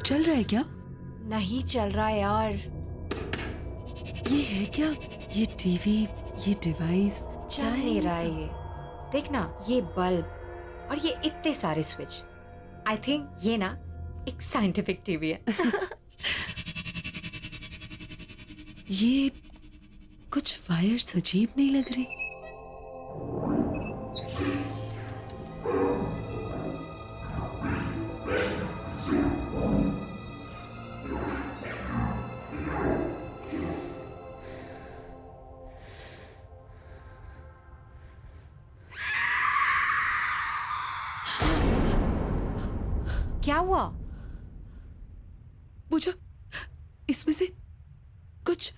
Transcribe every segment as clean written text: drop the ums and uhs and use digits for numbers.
चल रहा है क्या? नहीं चल रहा यार। ये है क्या? ये टीवी, ये डिवाइस चल नहीं रहा है ये। देखना ये बल्ब और ये इतने सारे स्विच। आई थिंक ये ना एक साइंटिफिक टीवी है। ये कुछ वायर्स अजीब नहीं लग रही। क्या हुआ? मुझे इसमें से कुछ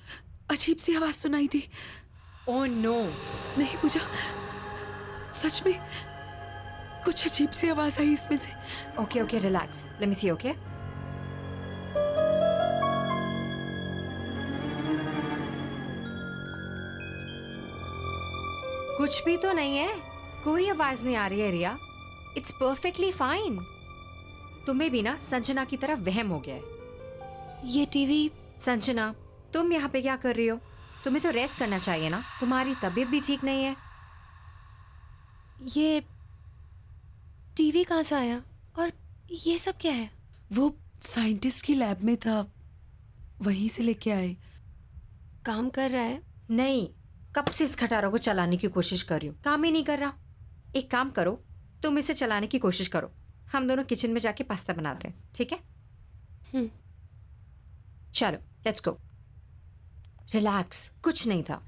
अजीब सी आवाज सुनाई दी। Oh no. नहीं मुझे सच में कुछ अजीब सी आवाज आई इसमें से। Okay okay relax, let me see. Okay कुछ भी तो नहीं है, कोई आवाज नहीं आ रही है रिया। It's perfectly fine. तुम्हें भी ना संजना की तरह वहम हो गया है। ये टीवी। संजना तुम यहाँ पे क्या कर रही हो? तुम्हें तो रेस्ट करना चाहिए ना, तुम्हारी तबीयत भी ठीक नहीं है। ये टीवी कहाँ से आया और ये सब क्या है? वो साइंटिस्ट की लैब में था, वहीं से लेके आए। काम कर रहा है? नहीं, कब से इस खटारों को चलाने की कोशिश कर रही हूँ, काम ही नहीं कर रहा। एक काम करो, तुम इसे चलाने की कोशिश करो, हम दोनों किचन में जाके पास्ता बनाते हैं, ठीक है? चलो लेट्स गो। रिलैक्स, कुछ नहीं था।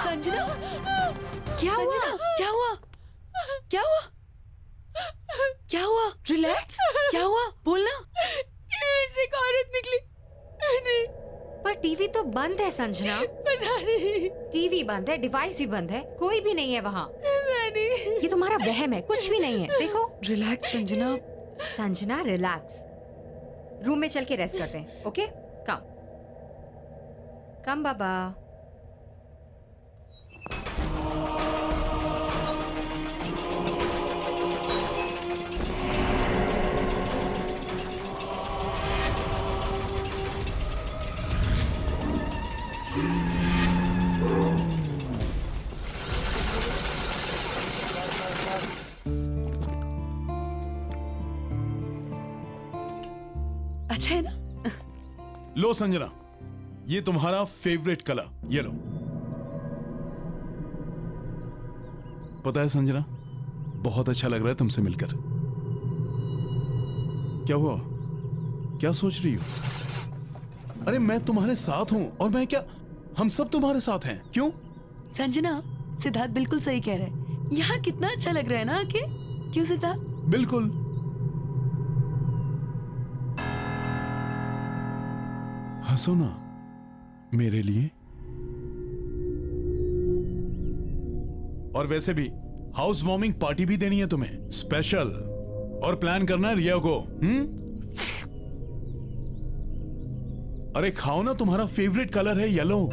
संजना, क्या हुआ? क्या हुआ? क्या हुआ? क्या हुआ? रिलैक्स, क्या हुआ? बोलना। ऐसे एक औरत निकली। नहीं, पर टीवी तो बंद है संजना। पता नहीं। टीवी बंद है, डिवाइस भी बंद है, कोई भी नहीं है वहाँ। मैंने ये तुम्हारा वहम है, कुछ भी नहीं है। देखो relax Sanjana. Sanjana relax, room में चल के रेस्ट करते हैं। ओके कम कम बाबा। अच्छा है ना? लो संजना, ये तुम्हारा फेवरेट कलर, ये लो। पता है संजना, बहुत अच्छा लग रहा है तुमसे मिलकर। क्या हुआ? क्या सोच रही हो? अरे मैं तुम्हारे साथ हूं, और मैं क्या, हम सब तुम्हारे साथ हैं। क्यों? संजना, सिद्धार्थ बिल्कुल सही कह रहा है। यहाँ कितना अच्छा लग रहा है ना आके। क्यों सिद्धार्थ? बिल्कुल। हंसो ना मेरे लिए। और वैसे भी हाउस वार्मिंग पार्टी भी देनी है तुम्हें, स्पेशल। और प्लान करना है रिया को। अरे खाओ ना, तुम्हारा फेवरेट कलर है येलो।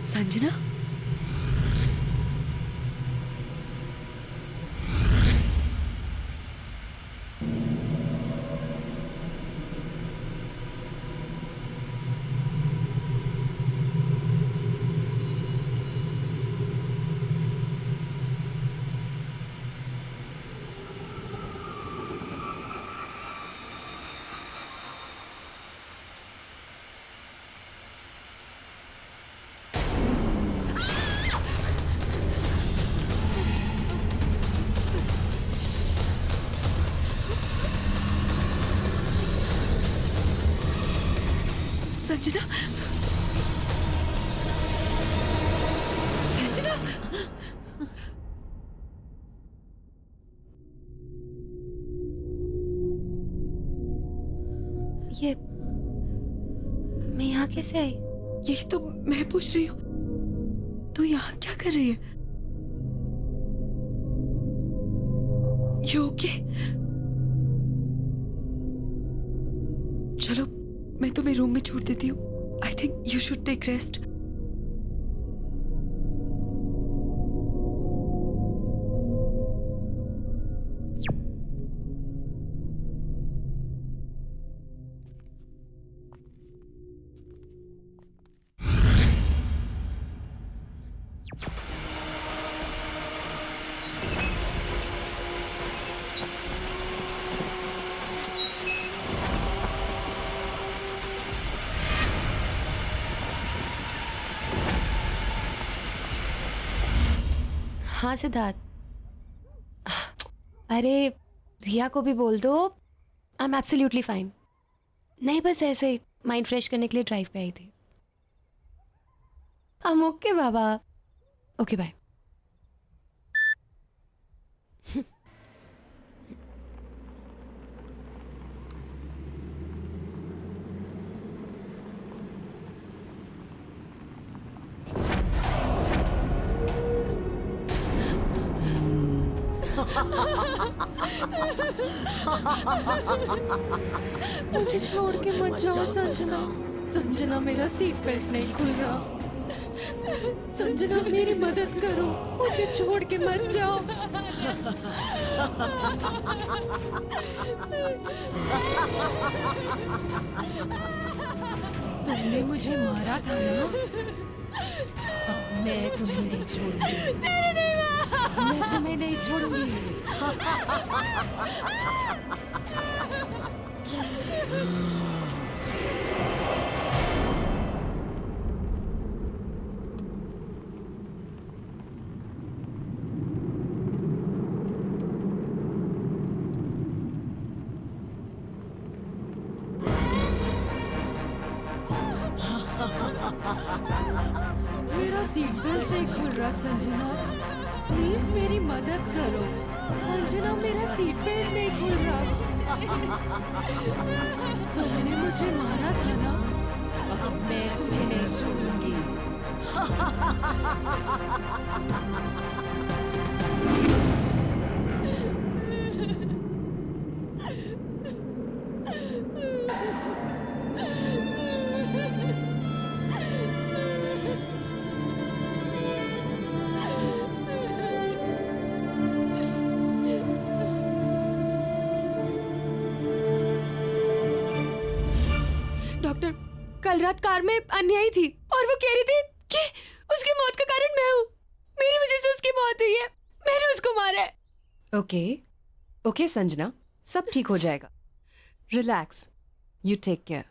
संजना, संजना, संजना। ये मैं यहाँ कैसे आई? यही तो मैं पूछ रही हूँ, तू यहाँ क्या कर रही है? You okay? चलो मैं तुम्हें रूम में छोड़ देती हूँ। I think you should take rest. हाँ सिद्धार्थ, अरे रिया को भी बोल दो आई एम एब्सोल्युटली फाइन। नहीं, बस ऐसे ही माइंड फ्रेश करने के लिए ड्राइव पे आई थी। आई एम ओके बाबा। Okay bye. मुझे छोड़ के मत जाओ संजना। संजना, मेरा सीट बेल्ट नहीं खुल रहा। संजना, मेरी मदद करो, मुझे छोड़ के मत जाओ। तुमने मुझे मारा था ना, अब मैं तुम्हें नहीं छोड़ूंगी। मैं तुम्हें नहीं छोड़ूंगी। मेरा सीट बेल्ट नहीं खुल रहा संजना, प्लीज मेरी मदद करो। संजना, मेरा सीट बेल्ट नहीं खुल रहा। तुमने मुझे मारा था ना, अब मैं तुम्हें नहीं छोड़ूंगी। कल रात कार में अन्य आई थी और वो कह रही थी कि उसकी मौत का कारण मैं हूँ, मेरी वजह से उसकी मौत हुई है, मैंने उसको मारा है। ओके ओके संजना, सब ठीक हो जाएगा। Relax, you take care.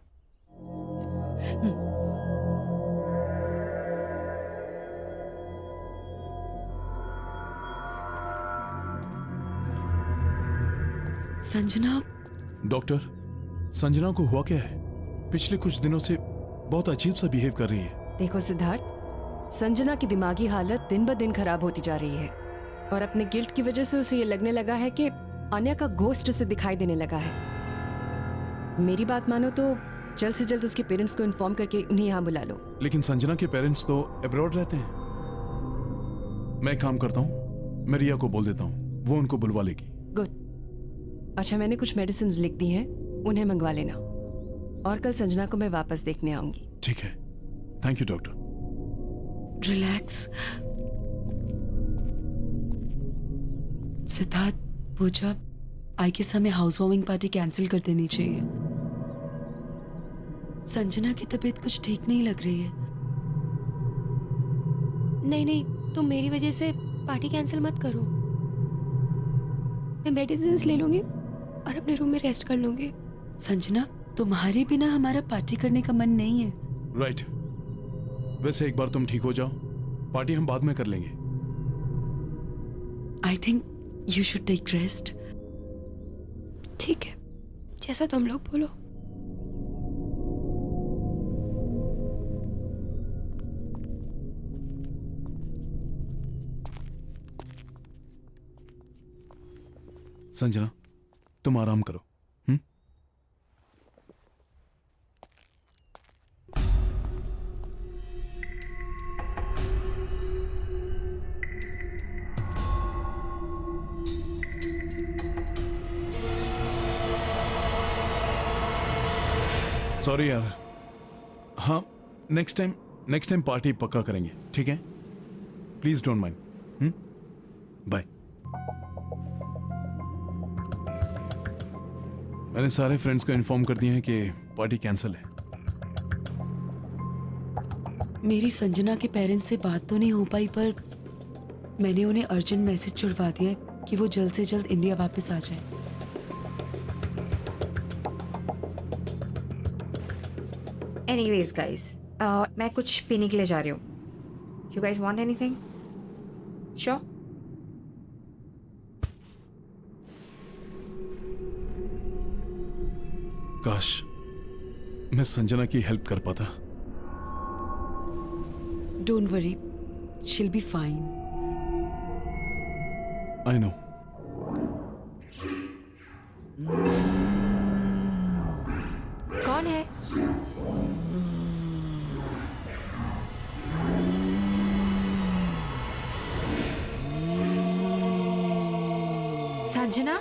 Sanjana, doctor, Sanjana को हुआ क्या है? पिछले कुछ दिनों से बहुत अजीब सा बिहेव कर रही है। देखो सिद्धार्थ, संजना की दिमागी हालत दिन ब दिन खराब होती जा रही है और अपने गिल्ट की वजह से उसे ये लगने लगा है कि अन्या का घोस्ट उसे दिखाई देने लगा है। मेरी बात मानो तो जल्द से जल्द उसके पेरेंट्स को इन्फॉर्म करके उन्हें यहाँ बुला लो। लेकिन संजना के पेरेंट्स तो अब्रॉड रहते हैं। मैं एक काम करता हूँ, मैं रिया को बोल देता हूँ, वो उनको बुलवा लेगी। गुड। अच्छा, मैंने कुछ मेडिसिन लिख दी हैं, उन्हें मंगवा लेना और कल संजना को मैं वापस देखने आऊंगी। ठीक है, thank you doctor. Relax. Siddharth, Pooja, I guess हमें हाउस वार्मिंग पार्टी कैंसिल कर देनी चाहिए। संजना की तबीयत कुछ ठीक नहीं लग रही है। नहीं नहीं, तुम मेरी वजह से पार्टी कैंसिल मत करो। मैं मेडिसिन ले लूंगी और अपने रूम में रेस्ट कर लूंगी। संजना, तुम्हारे बिना हमारा पार्टी करने का मन नहीं है। राइट। वैसे एक बार तुम ठीक हो जाओ, पार्टी हम बाद में कर लेंगे। I think you should take rest. ठीक है, जैसा तुम लोग बोलो। संजना, तुम आराम करो। सॉरी यार। हाँ, नेक्स्ट टाइम पार्टी पक्का करेंगे, ठीक है? Please don't mind. बाय। मैंने सारे फ्रेंड्स को इन्फॉर्म कर दिया है कि पार्टी कैंसिल है। मेरी संजना के पेरेंट्स से बात तो नहीं हो पाई, पर मैंने उन्हें अर्जेंट मैसेज छुड़वा दिया है कि वो जल्द से जल्द इंडिया वापस आ जाए। एनीवेज गाइस, मैं कुछ पीने के लिए जा रही हूँ। You guys want anything? Sure? काश मैं संजना की हेल्प कर पाता। Don't worry, she'll be fine. I know. कौन है? संजना,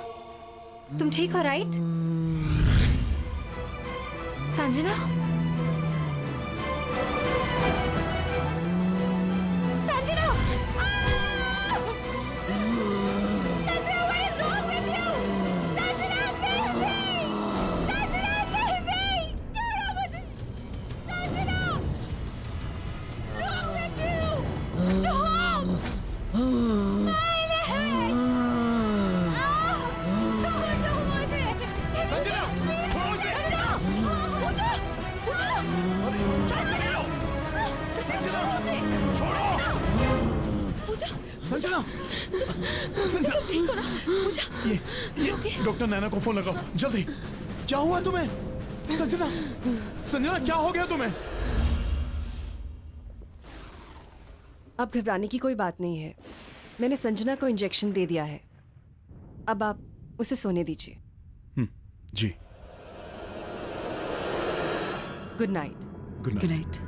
तुम ठीक हो right? Sanjana? Sanjana! Sanjana, what is wrong with you? Sanjana, leave me! Sanjana, leave me! छोड़ो मुझे! Sanjana! Wrong with you? Stop! Sanjana, Sanjana, ठीक हो ना? पूजा, ये डॉक्टर नैना को फोन लगाओ जल्दी। क्या हुआ तुम्हें? संजना, संजना, क्या हो गया तुम्हें? अब घबराने की कोई बात नहीं है। मैंने संजना को इंजेक्शन दे दिया है। अब आप उसे सोने दीजिए। जी। Good night. Good good night. Night.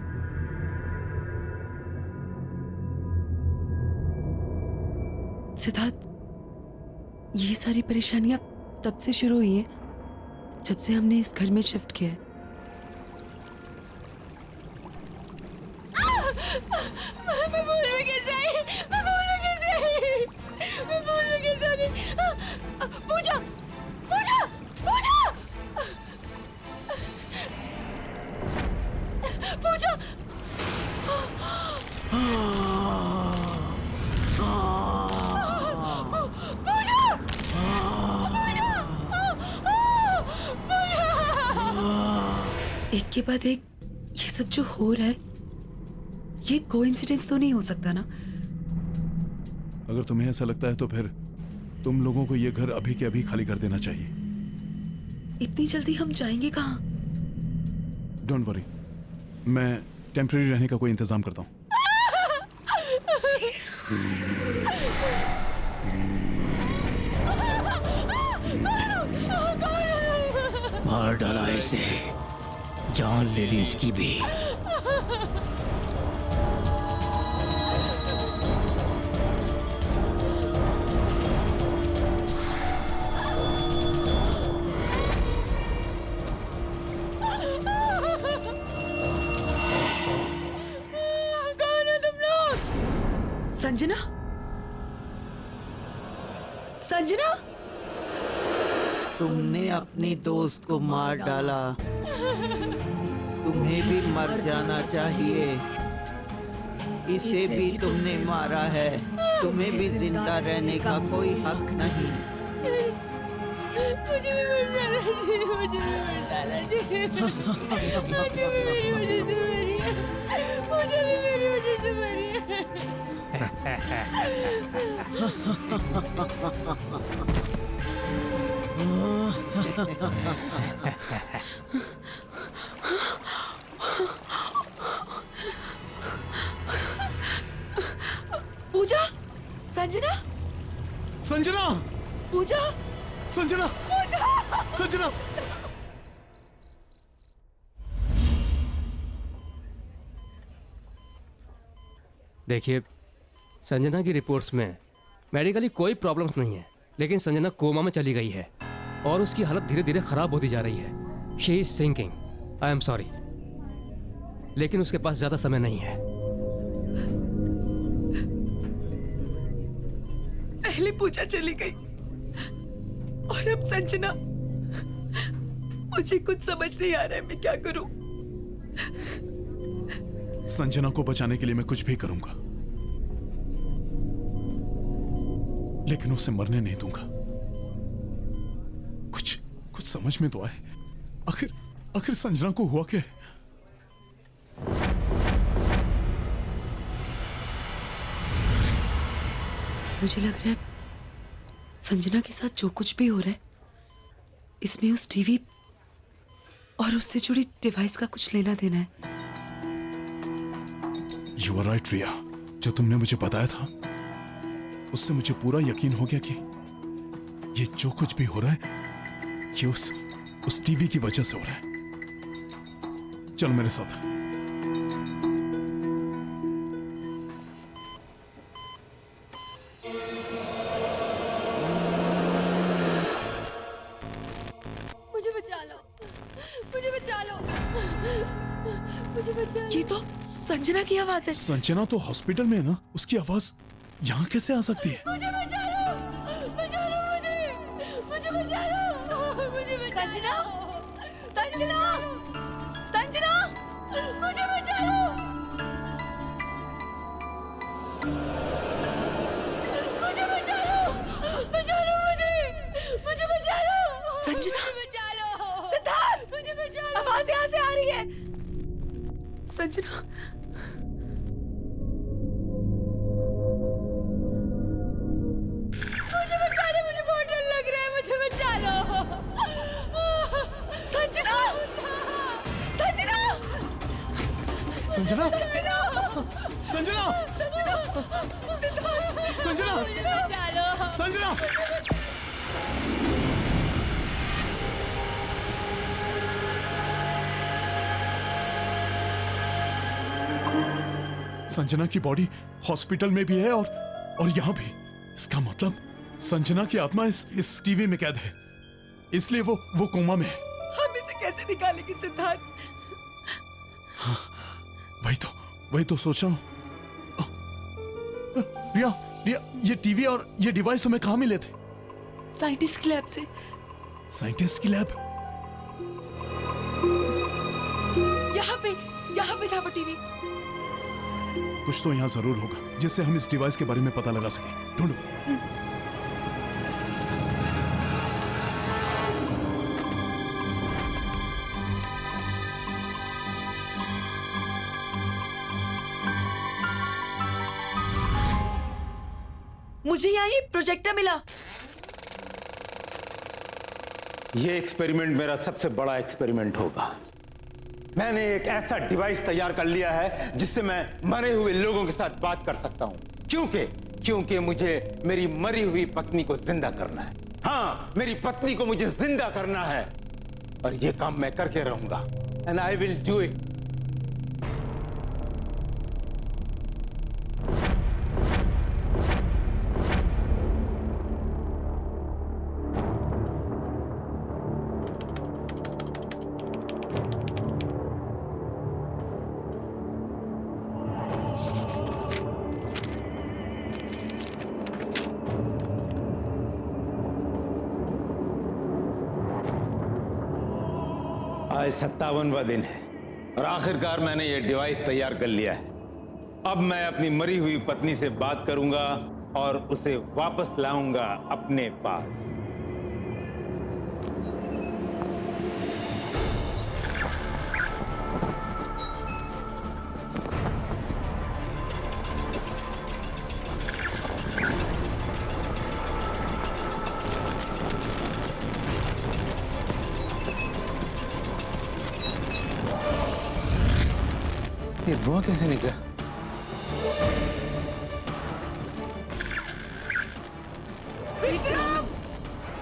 Siddharth, ये सारी परेशानियां तब से शुरू हुई हैं जब से हमने इस घर में शिफ्ट किया है। मैं बोलूं कैसे? मैं बोलूं कैसे? मैं बोलूं कैसे? पूजा, पूजा, पूजा! एक के बाद एक ये सब जो हो रहा है, ये कोइंसिडेंस तो नहीं हो सकता ना? अगर तुम्हें ऐसा लगता है तो फिर तुम लोगों को ये घर अभी के अभी खाली कर देना चाहिए। इतनी जल्दी हम जाएंगे कहाँ? डोंट वरी, मैं टेम्परेरी रहने का कोई इंतजाम करता हूँ। मार डाला इसे, जान ले ली इसकी भी। संजना, संजना, तुमने अपनी दोस्त को मार डाला, तुम्हें भी मर जाना चाहिए। इसे भी तुमने मारा है, तुम्हें भी जिंदा रहने का कोई हक नहीं। मुझे भी मर जाना चाहिए, मुझे भी मर जाना चाहिए। मुझे भी मेरी वजह से मरी है, मुझे भी मेरी वजह से मरी है। पूजा, संजना, संजना, पूजा, संजना, संजना। देखिए, संजना की रिपोर्ट्स में मेडिकली कोई प्रॉब्लम्स नहीं है, लेकिन संजना कोमा में चली गई है और उसकी हालत धीरे धीरे खराब होती जा रही है। She is sinking. I am sorry, लेकिन उसके पास ज्यादा समय नहीं है। पहले पूजा चली गई और अब संजना। मुझे कुछ समझ नहीं आ रहा है, मैं क्या करूं? संजना को बचाने के लिए मैं कुछ भी करूंगा, लेकिन उसे मरने नहीं दूंगा। कुछ कुछ समझ में तो आए, आखिर संजना को हुआ क्या है? मुझे लग रहा है संजना के साथ जो कुछ भी हो रहा है, इसमें उस टीवी और उससे जुड़ी डिवाइस का कुछ लेना देना है। यू आर राइट रिया, जो तुमने मुझे बताया था उससे मुझे पूरा यकीन हो गया कि ये जो कुछ भी हो रहा है ये उस टीवी की वजह से हो रहा है। चलो मेरे साथ। मुझे बचा लो, मुझे बचा लो, मुझे बचा लो। ये तो संजना की आवाज है। संजना तो हॉस्पिटल में है ना, उसकी आवाज यहाँ कैसे आ सकती है? मुझे बचा लो, बचा लो मुझे, मुझे बचा लो, मुझे बचा संजना, लो। संजना, संजना, मुझे बचा लो, मुझे बचा लो, बचा लो मुझे बचा लो। संजना, मुझे बचा लो, सिद्धार्थ, मुझे बचा लो। आवाज यहाँ से आ रही है। संजना, मुझे बचा लो, मुझे बहुत डर लग रहा है, मुझे बचा लो। संजना, संजना, संजना, संजना, संजना, संजना, मुझे बचा लो। संजना। संजना की बॉडी हॉस्पिटल में भी है और यहाँ भी। इसका मतलब संजना की आत्मा इस टीवी में कैद है, इसलिए वो कोमा में है। हम इसे कैसे निकालेंगे सिद्धार्थ? हाँ, वही तो सोच रहा हूँ। रिया, ये टीवी और ये डिवाइस तुम्हें कहाँ मिले थे? साइंटिस्ट की लैब से। साइंटिस्ट की लैब? यहाँ पे था वो टीवी। कुछ तो यहाँ जरूर होगा जिससे हम इस डिवाइस के बारे में पता लगा सकें। ढूंढो। मुझे यहाँ ये प्रोजेक्टर मिला। ये एक्सपेरिमेंट मेरा सबसे बड़ा एक्सपेरिमेंट होगा। मैंने एक ऐसा डिवाइस तैयार कर लिया है जिससे मैं मरे हुए लोगों के साथ बात कर सकता हूं। क्योंकि मुझे मेरी मरी हुई पत्नी को जिंदा करना है। हाँ, मेरी पत्नी को मुझे जिंदा करना है और ये काम मैं करके रहूंगा। And I will do it. आज 57वां दिन है और आखिरकार मैंने ये डिवाइस तैयार कर लिया है। अब मैं अपनी मरी हुई पत्नी से बात करूंगा और उसे वापस लाऊंगा अपने पास। ये धुआं कैसे निकला?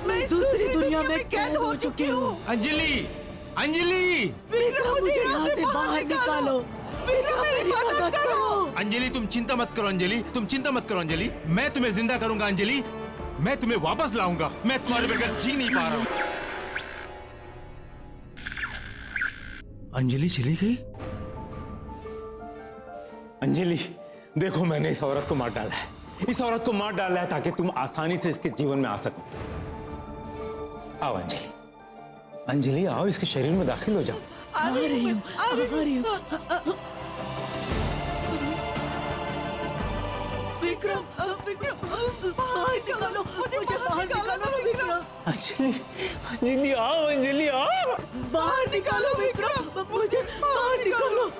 मैं दूसरी दुनिया में कैद हो चुकी हूँ। अंजलि, अंजलि, मुझे यहाँ से बाहर निकालो। मेरी मदद करो। अंजलि तुम चिंता मत करो। अंजलि तुम चिंता मत करो। अंजलि मैं तुम्हें जिंदा करूंगा। अंजलि मैं तुम्हें वापस लाऊंगा। मैं तुम्हारे बगैर जी नहीं पा रहा हूँ। अंजलि चली गई। अंजलि देखो, मैंने इस औरत को मार डाला है। इस औरत को मार डाला है ताकि तुम आसानी से इसके जीवन में आ सको। आओ अंजलि, अंजलि आओ, इसके शरीर में दाखिल हो जाओ। आ रही हूँ। विक्रम, बाहर निकालो। मुझे बाहर निकालो विक्रम। अंजलि, अंजलि आओ, अंजलि आओ। बाहर निकालो विक्रम, मुझे बाहर निकालो।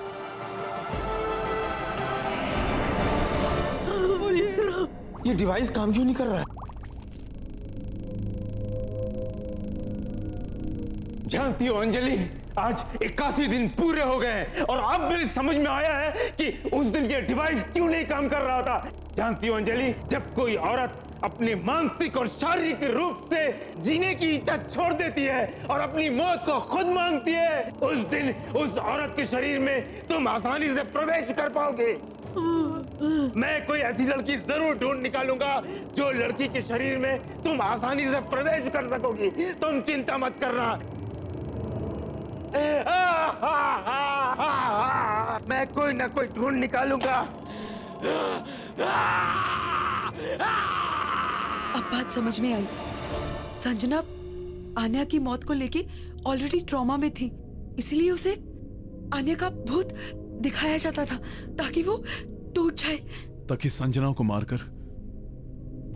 ये डिवाइस काम क्यों नहीं कर रहा है? जानती हो अंजलि, आज 81 दिन पूरे हो गए हैं और अब मेरी समझ में आया है कि उस दिन ये डिवाइस क्यों नहीं काम कर रहा था। जानती हो अंजलि, जब कोई औरत अपने मानसिक और शारीरिक रूप से जीने की इच्छा छोड़ देती है और अपनी मौत को खुद मांगती है, उस दिन उस औरत के शरीर में तुम आसानी से प्रवेश कर पाओगे। मैं कोई ऐसी लड़की जरूर ढूंढ निकालूंगा जो लड़की के शरीर में तुम आसानी से प्रवेश कर सकोगी। तुम चिंता मत करना। मैं कोई ना कोई ढूंढ निकालूंगा। अब बात समझ में आई। संजना आन्या की मौत को लेके ऑलरेडी ट्रॉमा में थी, इसलिए उसे आन्या का भूत दिखाया जाता था ताकि वो टूट जाए, ताकि संजना को मारकर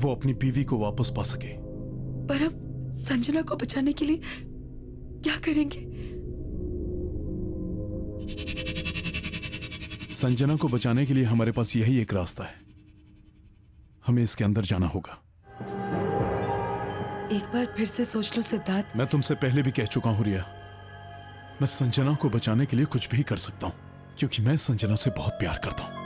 वो अपनी बीवी को वापस पा सके। पर हम संजना को बचाने के लिए क्या करेंगे? संजना को बचाने के लिए हमारे पास यही एक रास्ता है। हमें इसके अंदर जाना होगा। एक बार फिर से सोच लो सिद्धार्थ। मैं तुमसे पहले भी कह चुका हूं रिया, मैं संजना को बचाने के लिए कुछ भी कर सकता हूं, क्योंकि मैं संजना से बहुत प्यार करता हूं।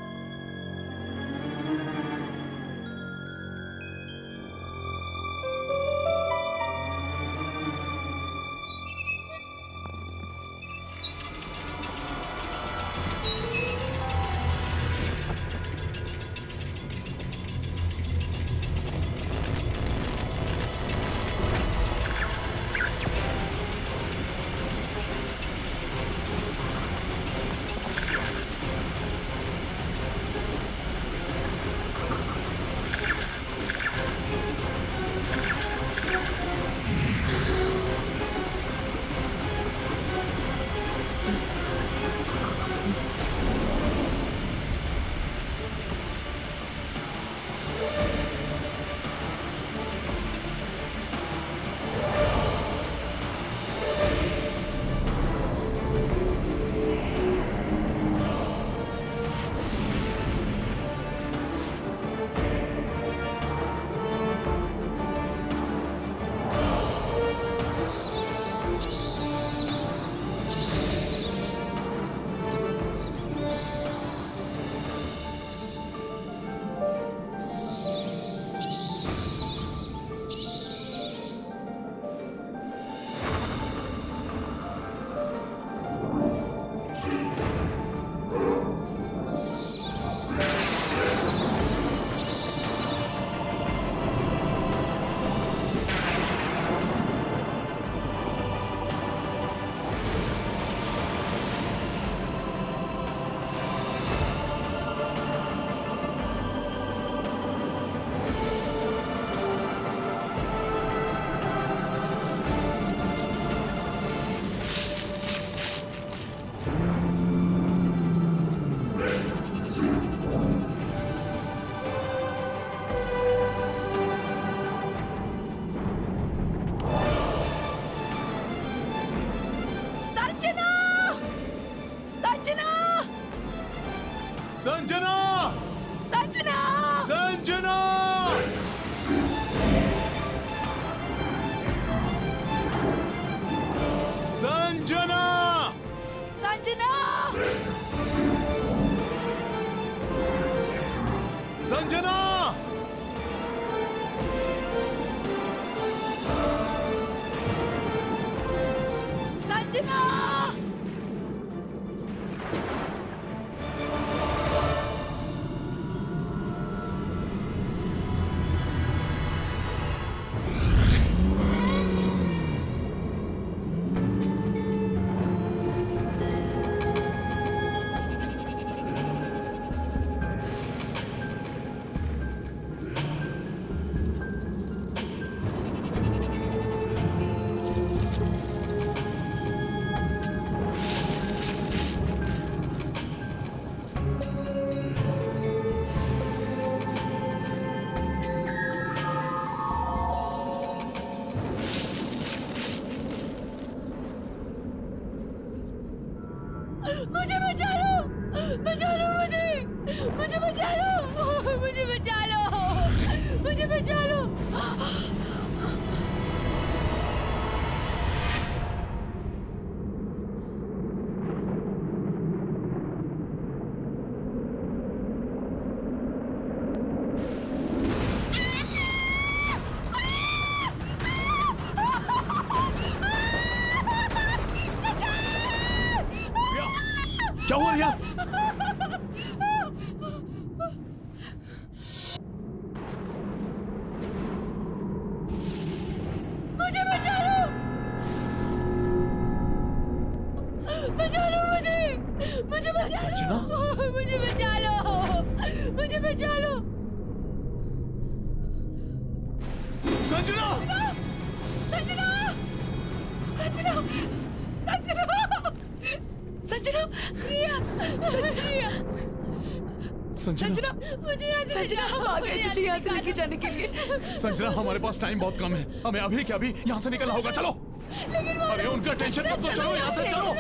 संजना! संजना! संजना! संजना! संजना! संजना! संजना! मुझे बचा लो! बचा लो मुझे! मुझे बचा लो! मुझे बचा लो! मुझे बचा लो! क्या हुआ रिया? मुझे बचा लो! बचा लो मुझे! मुझे बचा संजना? लो! मुझे बचा लो! मुझे बचा लो! संजना! संजना! संजना! संजना! संजना! रिया! रिया! संजना! संजना! मुझे यहाँ से संजना, हम आ गए तुझे यहाँ से लेके जाने के लिए। संजना, हमारे पास टाइम बहुत कम है, हमें अभी के अभी यहाँ से निकलना होगा। चलो! अरे उनका टेंशन मत लो, चलो यहाँ से, चलो!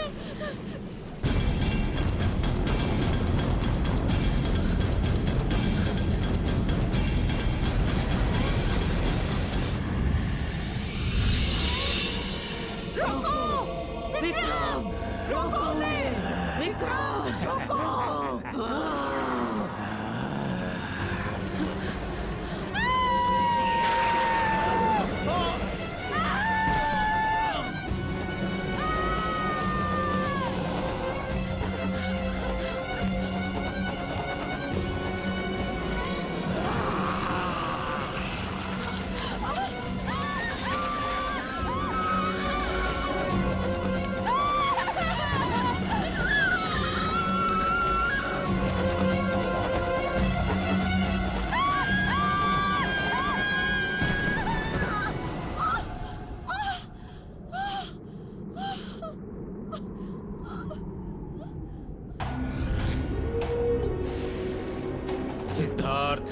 सिद्धार्थ,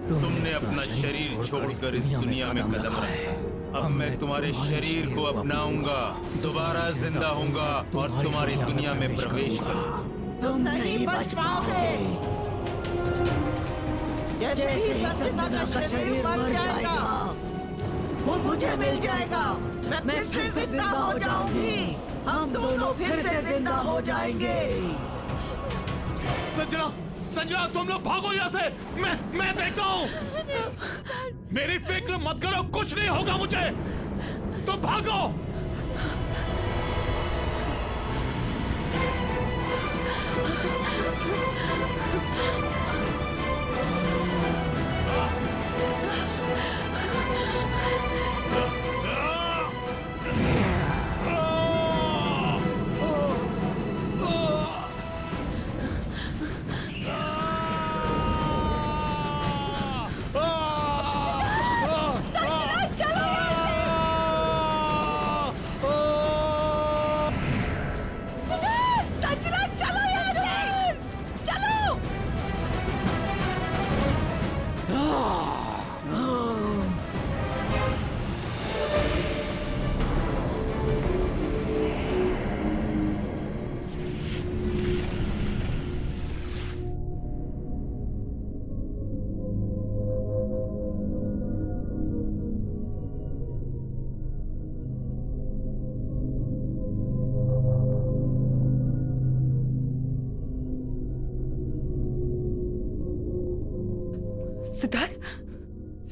तुमने अपना शरीर छोड़कर इस दुनिया में कदम रखा। अब मैं तुम्हारे शरीर को अपनाऊंगा, दोबारा जिंदा होऊंगा और तुम्हारी दुनिया में प्रवेश करूंगा। तुम नहीं बच पाओगे। जैसे ही संजना का शरीर मर जाएगा, वो मुझे मिल जाएगा। मैं फिर से जिंदा हो जाऊंगी। हम दोनों फिर से जिंदा हो जाएंगे। संजना! संजना, तुम लोग भागो यहाँ से! मैं देखता हूँ। मेरी फिक्र मत करो, कुछ नहीं होगा मुझे। तुम भागो!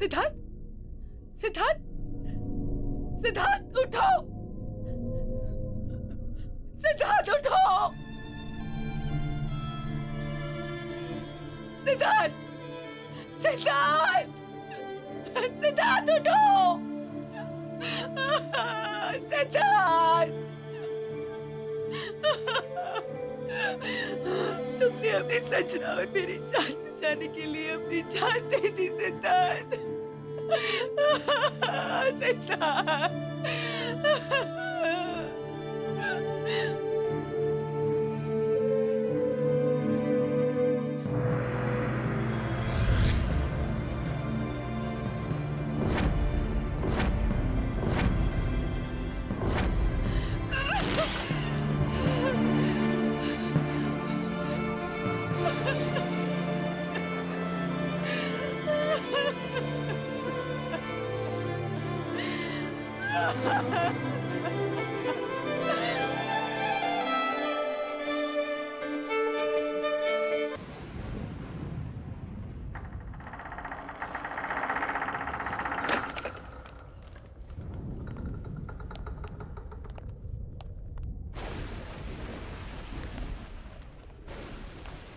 सिद्धार्थ, सिद्धार्थ, सिद्धार्थ उठो, सिद्धार्थ उठो, सिद्धार्थ, सिद्धार्थ, सिद्धार्थ उठो, सिद्धार्थ, तुमने अपनी संजना और मेरी जान बचाने के लिए अपनी जान दे दी सिद्धार्थ, सिद्धार्थ।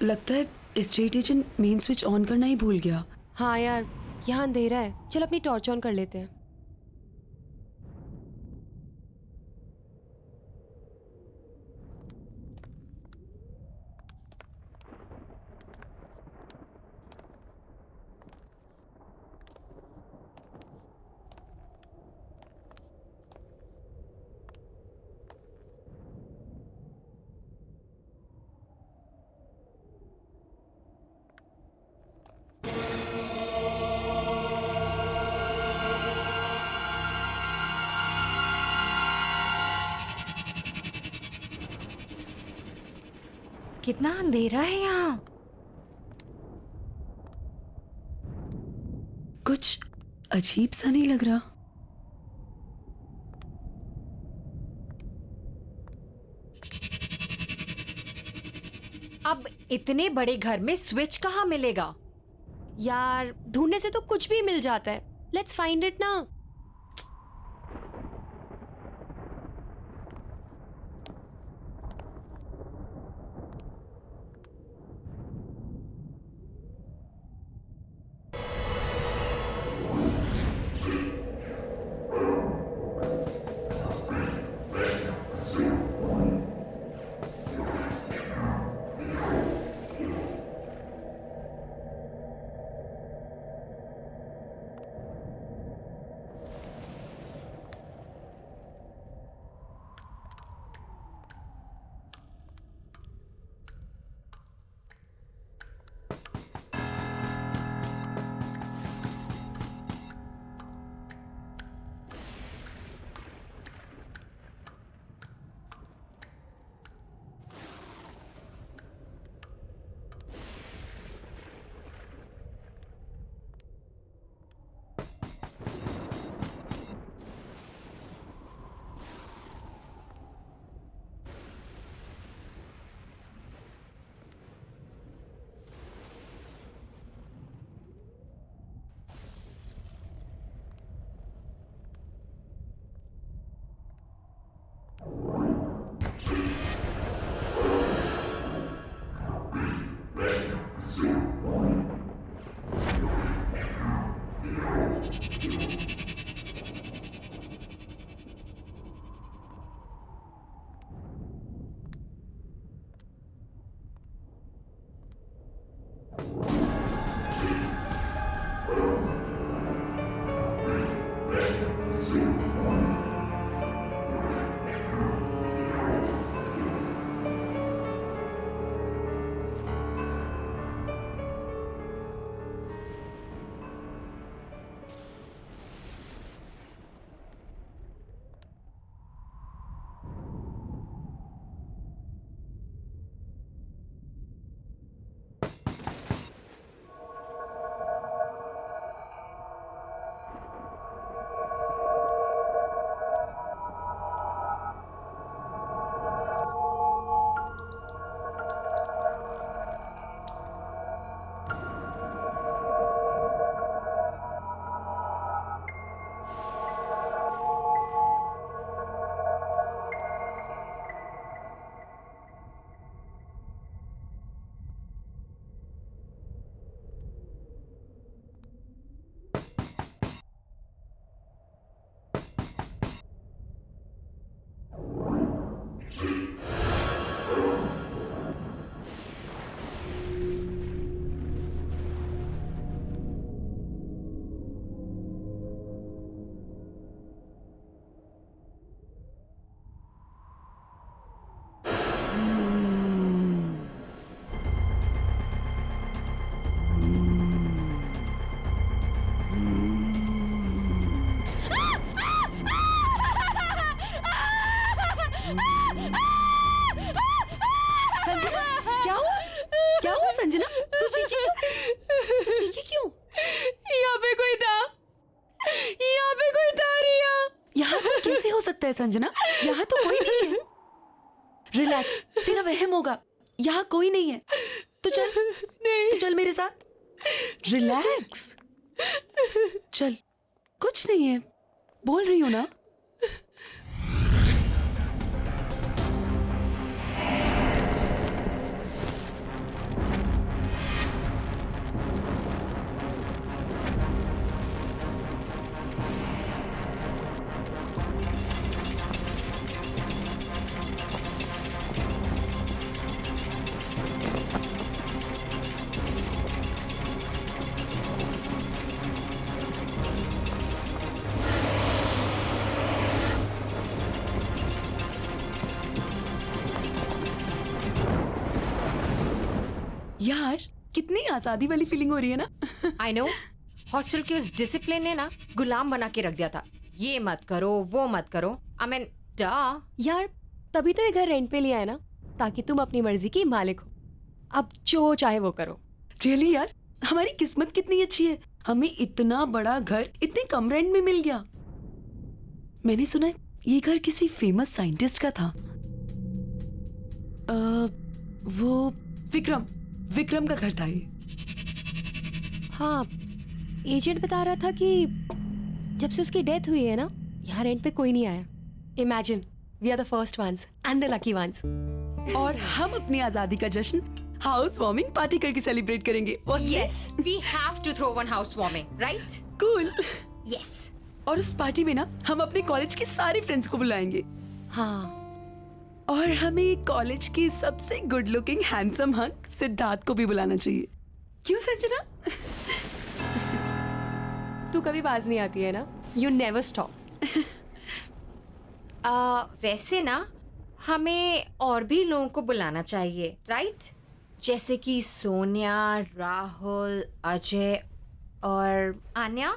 लगता है state agent main switch on करना ही भूल गया। हाँ यार, यहाँ अंधेरा है, चल अपनी टॉर्च ऑन कर लेते हैं। कितना अंधेरा है यहाँ। कुछ अजीब सा नहीं लग रहा। अब इतने बड़े घर में स्विच कहाँ मिलेगा? यार ढूंढने से तो कुछ भी मिल जाता है। लेट्स फाइंड इट ना। संजना, यहाँ तो कोई नहीं है। रिलैक्स, तेरा वहम होगा, यहाँ कोई नहीं है। तो चल, नहीं तो चल मेरे साथ। रिलैक्स, चल, कुछ नहीं है, बोल रही हूँ ना। यार, कितनी आजादी वाली फीलिंग हो रही है ना। आई नो, हॉस्टल के उस डिसिप्लिन ने ना गुलाम बना के रख दिया था। ये मत करो, वो मत करो। आई मीन डा। यार तभी तो ये घर रेंट पे लिया है ना, ताकि तुम अपनी मर्जी की मालिक हो। अब जो चाहे वो करो। रियली यार, हमारी किस्मत कितनी अच्छी है, हमें इतना बड़ा घर इतने कम रेंट में मिल गया। मैंने सुना है ये घर किसी फेमस साइंटिस्ट का था। वो विक्रम का घर था ये। हाँ, एजेंट बता रहा था कि जब से उसकी डेथ हुई है ना, यहाँ रेंट पे कोई नहीं आया। Imagine, we are the first ones and the lucky ones. और हम अपनी आजादी का जश्न हाउस वार्मिंग पार्टी करके सेलिब्रेट करेंगे। Yes, we have to throw one housewarming, right? Cool. Yes. और उस पार्टी में ना हम अपने कॉलेज के सारे फ्रेंड्स को बुलाएंगे। हाँ, और हमें कॉलेज की सबसे good looking handsome hunk Siddharth को भी बुलाना चाहिए। क्यों संजना? तू कभी बाज नहीं आती है ना, यू नेवर स्टॉप। वैसे ना हमें और भी लोगों को बुलाना चाहिए, राइट? जैसे कि सोनिया, राहुल, अजय और आन्या।